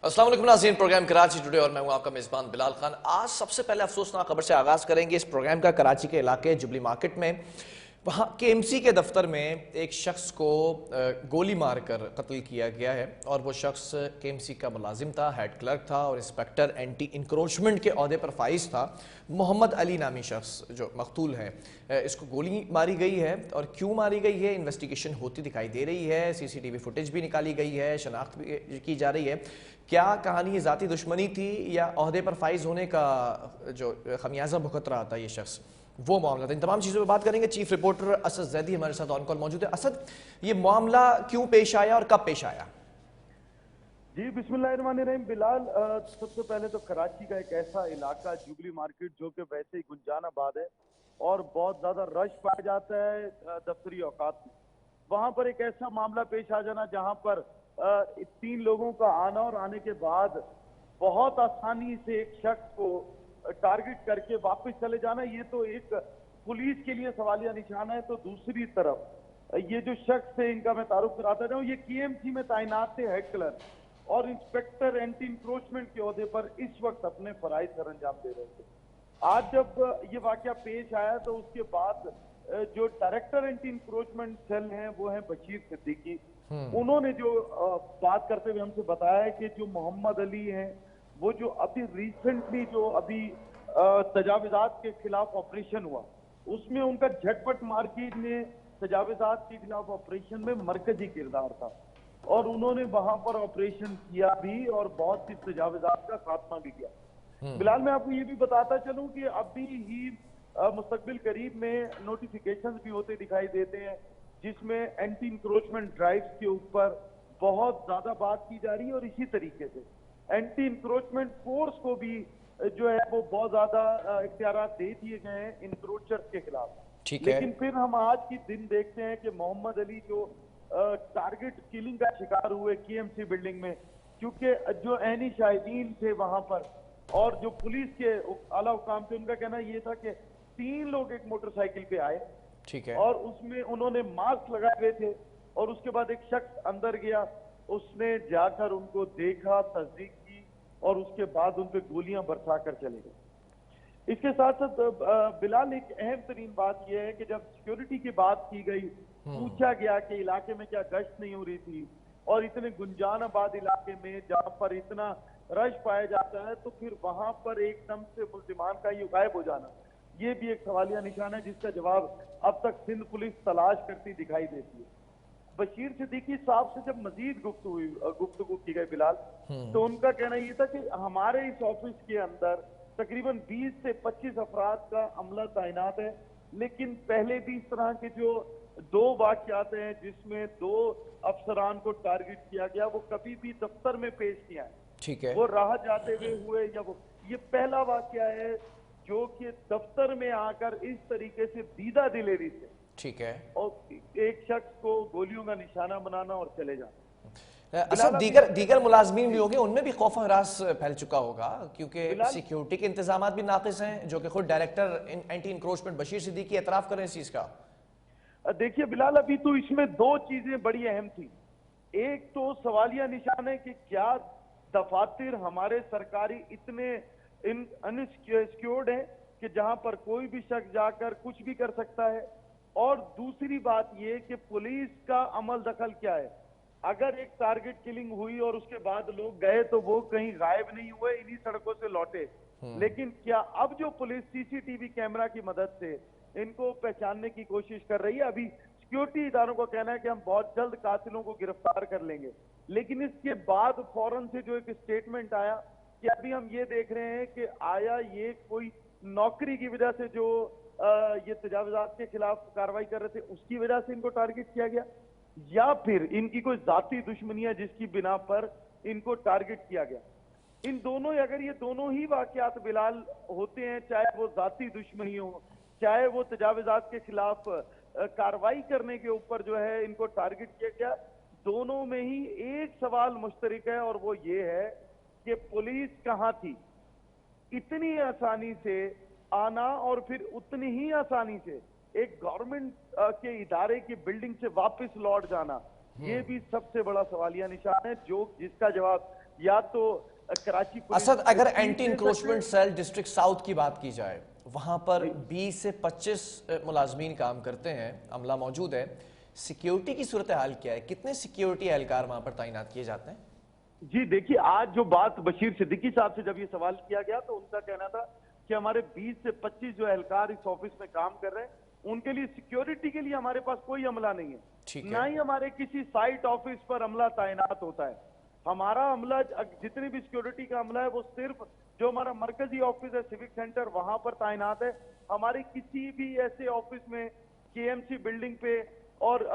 अस्सलाम वालेकुम नाज़रीन, प्रोग्राम कराची टुडे और मैं हूं आपका मेज़बान बिलाल खान। आज सबसे पहले अफसोसनाक खबर से आगाज़ करेंगे इस प्रोग्राम का। कराची के इलाके जुबली मार्केट में वहाँ KMC के दफ्तर में एक शख्स को गोली मारकर कत्ल किया गया है और वो शख्स KMC का मुलाजिम था, हेड क्लर्क था और इंस्पेक्टर एंटी इंक्रोचमेंट के ओहदे पर फाइज था। मोहम्मद अली नामी शख्स जो मकतूल है, इसको गोली मारी गई है और क्यों मारी गई है इन्वेस्टिगेशन होती दिखाई दे रही है। CCTV फुटेज भी निकाली गई है, शनाख्त भी की जा रही है। क्या कहानी ज़ाती दुश्मनी थी या ओहदे पर फाइज होने का जो खमियाजा भुगत रहा था ये शख्स, वो मामला था। इन तमाम चीज़ों पर बात करेंगे। चीफ रिपोर्टर असद जैदी हमारे साथ ऑन कॉल मौजूद है। असद, ये मामला क्यों पेश आया और कब पेश आया? जी बिस्मिल्लाहिर्रहमानिर्रहीम बिलाल, सबसे पहले तो कराची का एक ऐसा इलाका जुबली मार्केट जो कि वैसे ही गुंजान आबाद है और बहुत ज्यादा रश पाया जाता है दफ्तरी औकात में। वहां पर एक ऐसा मामला पेश आ जाना जहां पर 3 लोगों का आना और आने के बाद बहुत आसानी से एक शख्स को टारगेट करके वापस चले जाना, ये तो एक पुलिस के लिए सवालिया निशाना है। तो दूसरी तरफ ये जो शख्स है, इनका मैं तारुफ कराता जाऊं, ये KMC में तैनात थे हेड क्लर्क और इंस्पेक्टर एंटी इंक्रोचमेंट के ओहदे पर इस वक्त अपने फराइज सर अंजाम दे रहे थे। आज जब ये वाकया पेश आया तो उसके बाद जो डायरेक्टर एंटी इंक्रोचमेंट सेल हैं वो हैं बशीर सिद्दीकी। उन्होंने जो बात करते हुए हमसे बताया है कि जो मोहम्मद अली हैं वो जो अभी रिसेंटली जो अभी तजाविजात के खिलाफ ऑपरेशन हुआ उसमें उनका झटपट मार्केट में तजाविजात के खिलाफ ऑपरेशन में मरकजी किरदार था और उन्होंने वहां पर ऑपरेशन किया भी और बहुत सी तजाविजात का खात्मा भी किया। फिलहाल मैं आपको ये भी बताता चलूं कि अभी ही मुस्तकबिल करीब में नोटिफिकेशंस भी होते दिखाई देते हैं जिसमें एंटी इंक्रोचमेंट ड्राइव्स के ऊपर बहुत ज्यादा बात की जा रही है और इसी तरीके से एंटी इंक्रोचमेंट फोर्स को भी जो है वो बहुत ज्यादा इख्तियारात दे दिए गए हैं इंक्रोचर्स के खिलाफ। ठीक है। लेकिन फिर हम आज की दिन देखते हैं कि मोहम्मद अली जो टारगेट किलिंग का शिकार हुए KMC बिल्डिंग में, क्योंकि जो ऐनी शाहिदीन थे वहां पर और जो पुलिस के आला हुकाम थे, उनका कहना ये था कि 3 लोग एक मोटरसाइकिल पे आए, ठीक है। और उसमें उन्होंने मास्क लगाए हुए थे और उसके बाद एक शख्स अंदर गया, उसने जाकर उनको देखा, तस्दीक की और उसके बाद उन पे गोलियां बरसा कर चले गए। इसके साथ साथ बिलाल, एक अहम तरीन बात यह है कि जब सिक्योरिटी की बात की गई, पूछा गया कि इलाके में क्या गश्त नहीं हो रही थी और इतने गुंजान आबाद इलाके में जहां पर इतना रश पाया जाता है तो फिर वहां पर एकदम से मुल्जिमान का ये गायब हो जाना, ये भी एक सवालिया निशान है जिसका जवाब अब तक सिंध पुलिस तलाश करती दिखाई देती है। बशीर सिद्दीकी साहब से जब मजीद गुफ्तगू की गई बिलाल, तो उनका कहना यह था कि हमारे इस ऑफिस के अंदर तकरीबन 20 से 25 अफराद का अमला तैनात है, लेकिन पहले भी इस तरह के जो 2 वाकयात हैं जिसमें 2 अफसरान को टारगेट किया गया, वो कभी भी दफ्तर में पेश नहीं आए। ठीक है। वो राह जाते हुए या वो, ये पहला वाकया है जो कि दफ्तर में आकर इस तरीके से दीदा दिलेरी से, ठीक है। और एक शख्स को गोलियों का निशाना बनाना और चले जाना। असद, दीगर मुलाजमीन भी होंगे, उनमें भी खौफ हरास फैल चुका होगा क्योंकि सिक्योरिटी के इंतजाम भी नाकिस हैं, जो कि खुद director anti encroachment Bashir Siddiqui एतराफ करें इस चीज का। देखिए बिलाल, अभी तो इसमें 2 चीजें बड़ी अहम थी। एक तो सवालिया निशान है कि क्या दफातर हमारे सरकारी इतने अनसिक्योर्ड है कि जहां पर कोई भी शख्स जाकर कुछ भी कर सकता है, और दूसरी बात यह कि पुलिस का अमल दखल क्या है। अगर एक टारगेट किलिंग हुई और उसके बाद लोग गए तो वो कहीं गायब नहीं हुए, इन्हीं सड़कों से लौटे, लेकिन क्या अब जो पुलिस CCTV कैमरा की मदद से इनको पहचानने की कोशिश कर रही है। अभी सिक्योरिटी इदारों का कहना है कि हम बहुत जल्द कातिलों को गिरफ्तार कर लेंगे, लेकिन इसके बाद फौरन से जो एक स्टेटमेंट आया कि अभी हम ये देख रहे हैं कि आया ये कोई नौकरी की वजह से जो ये तजावुजात के खिलाफ कार्रवाई कर रहे थे उसकी वजह से इनको टारगेट किया गया, या फिर इनकी कोई जाती दुश्मनी है जिसकी बिना पर इनको टारगेट किया गया। इन दोनों, अगर ये दोनों ही वाकयात बिलाल होते हैं, चाहे वो जाती दुश्मनी हो, चाहे वो तजावुजात के खिलाफ कार्रवाई करने के ऊपर जो है इनको टारगेट किया गया, दोनों में ही एक सवाल मुश्तरक है और वो ये है कि पुलिस कहां थी इतनी आसानी से आना और फिर उतनी ही आसानी से एक गवर्नमेंट के इदारे की बिल्डिंग से वापस लौट जाना, ये भी सबसे बड़ा सवालिया निशान है, जो जिसका जवाब या तो कराची पुलिस असद, अगर चीफ एंटी दे सकते इंक्रोचमेंट हैं। सेल डिस्ट्रिक्ट साउथ की बात की जाए, वहां पर जी 20 से 25 मुलाजमीन काम करते हैं, अमला मौजूद है। सिक्योरिटी की सूरत हाल क्या है? कितने सिक्योरिटी एहलकार वहां पर तैनात किए जाते हैं? जी, देखिए आज जो बात बशीर सिद्दीकी साहब से जब ये सवाल किया गया तो उनका कहना था कि हमारे 20 से 25 जो एहलकार इस ऑफिस में काम कर रहे हैं, उनके लिए सिक्योरिटी के लिए हमारे पास कोई अमला नहीं है, ठीक ना है। ही हमारे किसी साइट ऑफिस पर अमला तैनात होता है। हमारा अमला जितनी भी सिक्योरिटी का अमला है वो सिर्फ जो हमारा मरकजी ऑफिस है सिविक सेंटर वहां पर तैनात है। हमारे किसी भी ऐसे ऑफिस में केएमसी बिल्डिंग पे और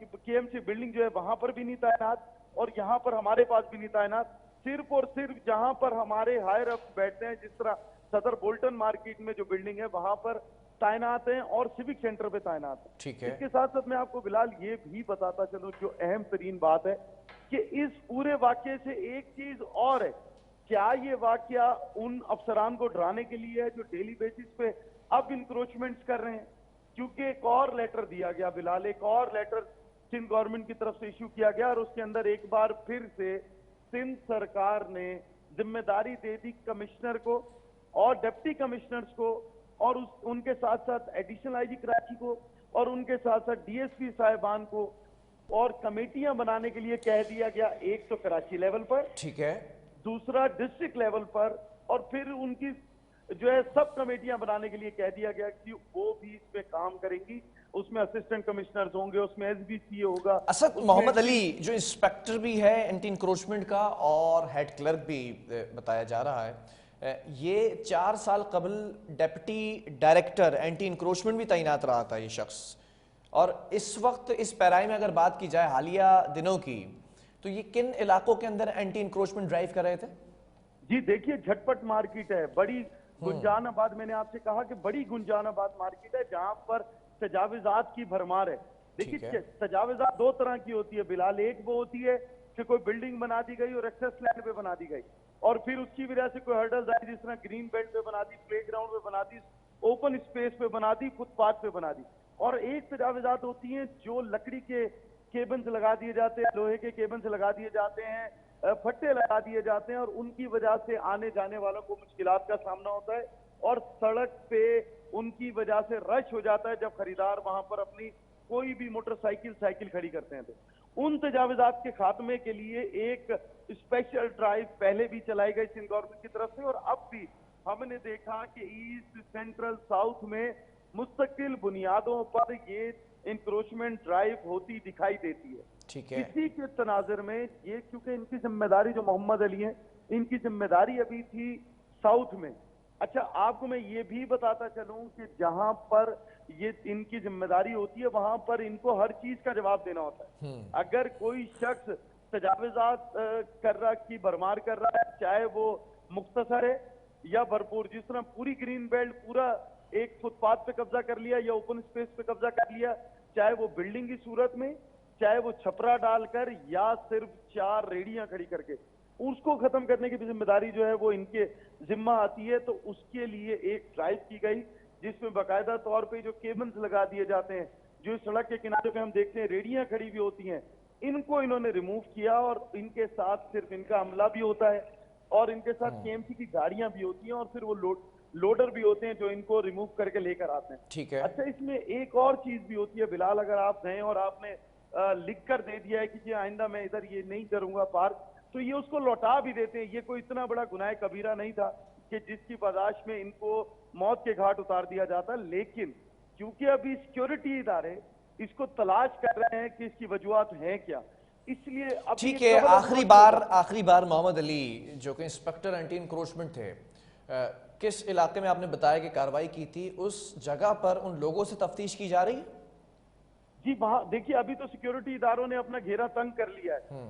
केएमसी बिल्डिंग जो है वहां पर भी नहीं तैनात, और यहाँ पर हमारे पास भी नहीं तैनात। सिर्फ और सिर्फ जहां पर हमारे हायर अप बैठते हैं, जिस तरह सदर बोल्टन मार्केट में जो बिल्डिंग है वहां पर तैनात हैं और सिविक सेंटर पे तैनात है। ठीक है। इसके साथ साथ मैं आपको बिलाल ये भी बताता चलूं, जो अहम तरीन बात है कि इस पूरे वाक्य से एक चीज और है, क्या ये वाक्य उन अफसरान को डराने के लिए है जो डेली बेसिस पे अब इंक्रोचमेंट्स कर रहे हैं? क्योंकि एक और लेटर दिया गया बिलाल, एक और लेटर सिंध गवर्नमेंट की तरफ से इशू किया गया और उसके अंदर एक बार फिर से सिंध सरकार ने जिम्मेदारी दे दी कमिश्नर को और डिप्टी कमिश्नर्स को और उनके साथ साथ एडिशनल आईजी कराची को और उनके साथ साथ डीएसपी साहिबान को, और कमेटियां बनाने के लिए कह दिया गया, एक तो कराची लेवल पर, ठीक है। दूसरा डिस्ट्रिक्ट लेवल पर, और फिर उनकी जो है सब कमेटियां बनाने के लिए कह दिया गया कि वो भी इस पे काम करेंगी। उसमें असिस्टेंट कमिश्नर्स होंगे, उसमें एसबीसी होगा। असद, उसमें मोहम्मद अली जो इंस्पेक्टर भी है एंटी इंक्रोचमेंट का और हेड क्लर्क भी बताया जा रहा है, ये 4 साल कबल डेप्टी डायरेक्टर एंटी इंक्रोचमेंट भी तैनात रहा था ये शख्स। और इस वक्त इस पैराई में अगर बात की जाए हालिया दिनों की, तो ये किन इलाकों के अंदर एंटी इंक्रोचमेंट ड्राइव कर रहे थे? जी देखिए, झटपट मार्केट है, बड़ी गुंजानाबाद, मैंने आपसे कहा कि बड़ी गुंजानाबाद मार्केट है जहां पर तजाविजात की भरमार है। ठीक देखिए है। तजाविजात दो तरह की होती है बिलाल, एक वो होती है कि कोई बिल्डिंग बना दी गई और एक्सेस लैंड पे बना दी गई और फिर उसकी वजह से कोई हर्डल्स आई, जिस तरह ग्रीन बेल्ट पे बना दी, प्ले ग्राउंड पे बना दी, ओपन स्पेस पे बना दी, फुटपाथ पे बना दी। और एक तजाविजात होती है जो लकड़ी के केबल्स लगा दिए जाते हैं, लोहे के केबल्स लगा दिए जाते हैं, फट्टे लगा दिए जाते हैं और उनकी वजह से आने जाने वालों को मुश्किलात का सामना होता है और सड़क पे उनकी वजह से रश हो जाता है जब खरीदार वहां पर अपनी कोई भी मोटरसाइकिल साइकिल खड़ी करते हैं। तो उन तजाविजात के खात्मे के लिए एक स्पेशल ड्राइव पहले भी चलाई गई सिंध गवर्नमेंट की तरफ से और अब भी हमने देखा कि ईस्ट सेंट्रल साउथ में मुस्तकिल बुनियादों पर ये इंक्रोचमेंट ड्राइव होती दिखाई देती है। ठीक है। इसी के तनाजर में ये, क्योंकि इनकी जिम्मेदारी जो मोहम्मद अली हैं, इनकी जिम्मेदारी अभी थी साउथ में। अच्छा, आपको मैं ये भी बताता चलूं कि जहां पर ये इनकी जिम्मेदारी होती है वहां पर इनको हर चीज का जवाब देना होता है। अगर कोई शख्स तजाविजात कर रहा की भरमार कर रहा है, चाहे वो मुख्तसर है या भरपूर, जिस तरह पूरी ग्रीन बेल्ट पूरा एक फुटपाथ पे कब्जा कर लिया या ओपन स्पेस पे कब्जा कर लिया, चाहे वो बिल्डिंग की सूरत में, चाहे वो छपरा डालकर या सिर्फ 4 रेडियां खड़ी करके, उसको खत्म करने की भी जिम्मेदारी जो है वो इनके जिम्मा आती है। तो उसके लिए एक ड्राइव की गई जिसमें बाकायदा तौर पे जो केबल्स लगा दिए जाते हैं, जो सड़क के किनारे पे हम देखते हैं रेडियां खड़ी भी होती हैं, इनको इन्होंने रिमूव किया और इनके साथ सिर्फ इनका अमला भी होता है और इनके साथ केएमसी की गाड़ियां भी होती हैं और फिर वो लोडर भी होते हैं जो इनको रिमूव करके लेकर आते हैं। ठीक है। अच्छा, इसमें एक और चीज भी होती है बिलाल, अगर आप गए और आपने लिख कर दे दिया है कि जी आइंदा मैं इधर ये नहीं करूंगा पार्क, तो ये उसको लौटा भी देते हैं। ये कोई इतना बड़ा गुनाह कबीरा नहीं था कि जिसकी बर्दाश्त में इनको मौत के घाट उतार दिया जाता, लेकिन क्योंकि अभी सिक्योरिटी इदारे इसको तलाश कर रहे हैं कि इसकी वजूहत हैं क्या, इसलिए अब ठीक है। आखिरी बार मोहम्मद अली जो कि इंस्पेक्टर एंटी इंक्रोचमेंट थे, किस इलाके में आपने बताया कि कार्रवाई की थी, उस जगह पर उन लोगों से तफ्तीश की जा रही है? जी वहां देखिए, अभी तो सिक्योरिटी इदारों ने अपना घेरा तंग कर लिया है।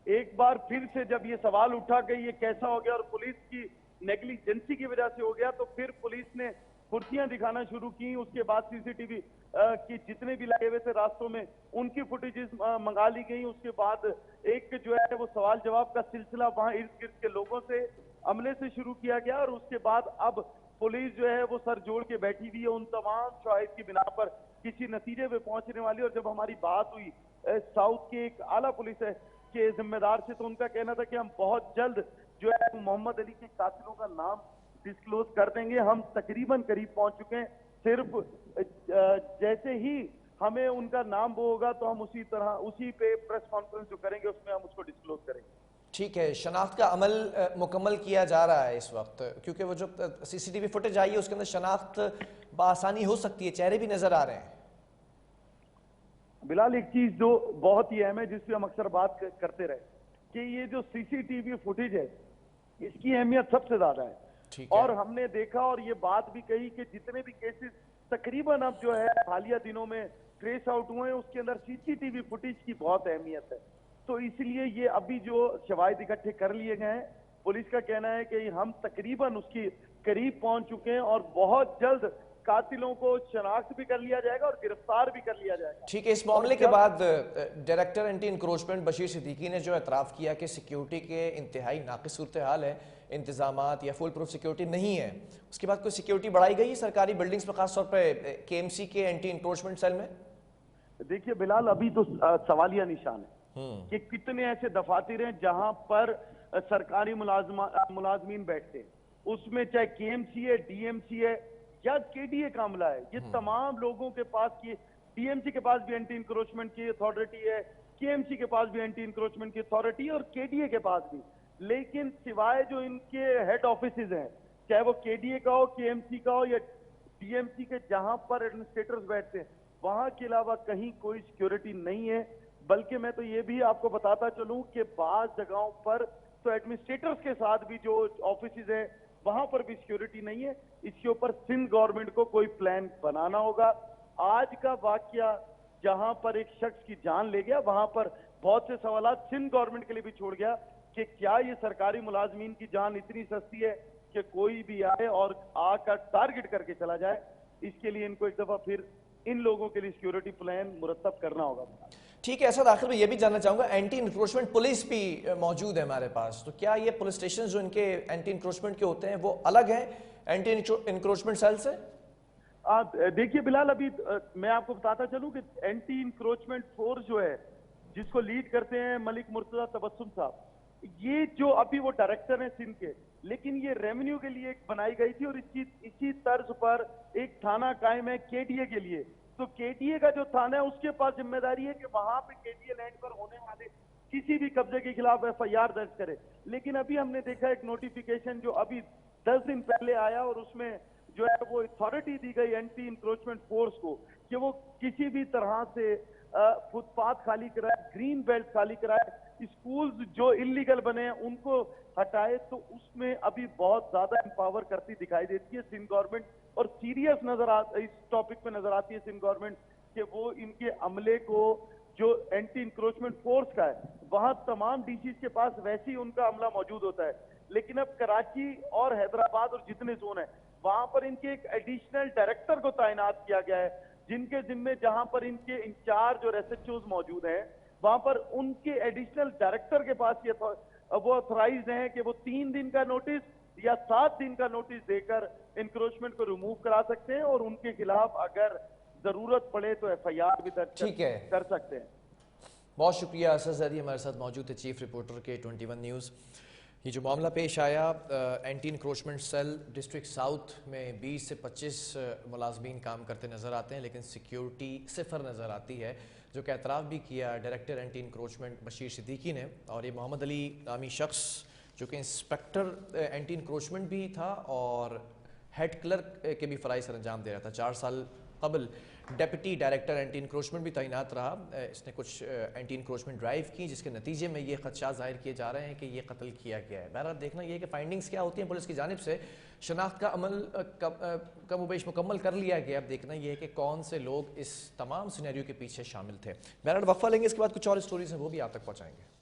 एक बार फिर से जब ये सवाल उठा कि ये कैसा हो गया और पुलिस की नेग्लिजेंसी की वजह से हो गया, तो फिर पुलिस ने फुर्तियां दिखाना शुरू की। उसके बाद सीसीटीवी की जितने भी लगे हुए थे रास्तों में उनकी फुटेजेस मंगा ली गई। उसके बाद एक जो है वो सवाल जवाब का सिलसिला वहां इर्द गिर्द के लोगों से, अमले से शुरू किया गया और उसके बाद अब पुलिस जो है वो सर जोड़ के बैठी हुई है उन तमाम शवाहिद की बिना पर किसी नतीजे पे पहुंचने वाली। और जब हमारी बात हुई साउथ के एक आला पुलिस के जिम्मेदार से, तो उनका कहना था कि हम बहुत जल्द जो है मोहम्मद अली के कातिलों का नाम डिस्क्लोज कर देंगे। हम तकरीबन करीब पहुंच चुके हैं। सिर्फ जैसे ही हमें उनका नाम वो होगा तो हम उसी पे प्रेस कॉन्फ्रेंस जो करेंगे उसमें हम उसको डिस्क्लोज करेंगे। ठीक है, शनाख्त का अमल मुकम्मल किया जा रहा है इस वक्त, क्योंकि वो जो सीसीटीवी फुटेज आई है उसके अंदर शनाख्त बआसानी हो सकती है, चेहरे भी नजर आ रहे हैं। बिलाल, एक चीज जो बहुत ही अहम है जिस पे हम अक्सर बात करते रहे कि ये जो सीसीटीवी फुटेज है इसकी अहमियत सबसे ज्यादा है। और हमने देखा और ये बात भी कही कि जितने भी केसेस तकरीबन अब जो है हालिया दिनों में ट्रेस आउट हुए हैं उसके अंदर सीसीटीवी फुटेज की बहुत अहमियत है। तो इसलिए ये अभी जो शवाहिद इकट्ठे कर लिए गए हैं, पुलिस का कहना है कि हम तकरीबन उसकी करीब पहुंच चुके हैं और बहुत जल्द कातिलों को शनाख्त भी कर लिया जाएगा और गिरफ्तार भी कर लिया जाएगा। ठीक है, इस मामले के बाद director anti encroachment Bashir Siddiqui ने जो एतराफ़ किया कि सिक्योरिटी के इंतहाई नाक़िस सूरत हाल है, इंतजामात या फुल प्रूफ सिक्योरिटी नहीं है। उसके बाद कोई सिक्योरिटी बढ़ाई गई है सरकारी बिल्डिंग्स में, खासतौर पर KMC के एंटी इंक्रोचमेंट सेल में? देखिए बिलाल, अभी तो सवालिया निशान है कि कितने ऐसे दफातर हैं जहां पर सरकारी मुलाजमीन बैठते हैं, उसमें चाहे KMC है, DMC है या KDA का अमला है। ये तमाम लोगों के पास ये DMC के पास भी एंटी इंक्रोचमेंट की अथॉरिटी है, KMC के पास भी एंटी इंक्रोचमेंट की अथॉरिटी है और KDA के पास भी। लेकिन सिवाय जो इनके हेड ऑफिसेज हैं, चाहे वो KDA का हो, KMC का हो या DMC के, जहां पर एडमिनिस्ट्रेटर्स बैठते हैं, वहां के अलावा कहीं कोई सिक्योरिटी नहीं है। बल्कि मैं तो ये भी आपको बताता चलूं कि बाज जगहों पर तो एडमिनिस्ट्रेटर्स के साथ भी जो ऑफिसेज है वहां पर भी सिक्योरिटी नहीं है। इसके ऊपर सिंध गवर्नमेंट को कोई प्लान बनाना होगा। आज का वाकया जहां पर एक शख्स की जान ले गया, वहां पर बहुत से सवालात सिंध गवर्नमेंट के लिए भी छोड़ गया कि क्या ये सरकारी मुलाजमीन की जान इतनी सस्ती है कि कोई भी आए और आकर टारगेट करके चला जाए। इसके लिए इनको एक दफा फिर इन लोगों के लिए सिक्योरिटी प्लान मुरतब करना होगा। ठीक है, ऐसा आखिर में ये भी जानना चाहूंगा, एंटी इंक्रोचमेंट पुलिस भी मौजूद है हमारे पास, तो क्या ये पुलिस स्टेशन जो इनके एंटी इंक्रोचमेंट के होते हैं वो अलग है एंटी इंक्रोचमेंट सेल से? देखिए बिलाल, अभी मैं आपको बताता चलूं कि एंटी इंक्रोचमेंट फोर्स जो है जिसको लीड करते हैं मलिक मुर्तजा तबस्सुम साहब, ये जो अभी वो डायरेक्टर हैं सिंध के, लेकिन ये रेवेन्यू के लिए एक बनाई गई थी और इसी तर्ज पर एक थाना कायम है KDA के लिए। तो KDA का जो थाना है उसके पास जिम्मेदारी है कि वहां पे KDA लैंड पर होने वाले किसी भी कब्जे के खिलाफ FIR दर्ज करे। लेकिन अभी हमने देखा एक नोटिफिकेशन जो अभी 10 दिन पहले आया और उसमें जो है वो अथॉरिटी दी गई एंटी इंक्रोचमेंट फोर्स को कि वो किसी भी तरह से फुटपाथ खाली कराए, ग्रीन बेल्ट खाली कराए, स्कूल्स जो इलीगल बने हैं उनको हटाए। तो उसमें अभी बहुत ज्यादा एम्पावर करती दिखाई देती है सिंध गवर्नमेंट और सीरियस इस टॉपिक पे नजर आती है सिंध गवर्नमेंट कि वो इनके अमले को जो एंटी इंक्रोचमेंट फोर्स का है वहां तमाम DCs के पास वैसे ही उनका अमला मौजूद होता है। लेकिन अब कराची और हैदराबाद और जितने जोन है वहां पर इनके एक एडिशनल डायरेक्टर को तैनात किया गया है जिनके जिम्मे, जहां पर इनके इंचार्ज और SHOs मौजूद हैं, वहां पर उनके एडिशनल डायरेक्टर के पास ये वो ऑथराइज हैं कि वो 3 दिन का नोटिस या 7 दिन का नोटिस देकर इंक्रोचमेंट को रिमूव करा सकते हैं और उनके खिलाफ अगर जरूरत पड़े तो FIR भी दर्ज कर सकते हैं। बहुत शुक्रिया असद ज़ैदी हमारे साथ मौजूद थे, चीफ रिपोर्टर के 21 न्यूज़। ये जो मामला पेश आया, anti encroachment cell district south में 20 से 25 मुलाजमीन काम करते नज़र आते हैं, लेकिन सिक्योरिटी सिफर नज़र आती है, जो कि एतराफ़ भी किया director anti encroachment Bashir Siddiqui ने। और ये मोहम्मद अली नामी शख्स जो कि इंस्पेक्टर एंटी इंक्रोचमेंट भी था और हेड क्लर्क के भी फ़राइज़ सर अंजाम दे रहा था। 4 साल कबल डेप्यूटी डायरेक्टर एंटी इंक्रोचमेंट भी तैनात रहा। इसने कुछ एंटी इंक्रोचमेंट ड्राइव की जिसके नतीजे में ये खदशात ज़ाहिर किए जा रहे हैं कि ये कत्ल किया गया है। बहरहाल देखना ये है कि फाइंडिंग्स क्या होती हैं पुलिस की जानिब से। शनाख्त का अमल कमोबेश मुकम्मल कर लिया गया। अब देखना ये है कि कौन से लोग इस तमाम सिनेरियो के पीछे शामिल थे। बहरहाल वक्फा लेंगे, इसके बाद कुछ और स्टोरीज हैं वो भी आप तक पहुँचाएंगे।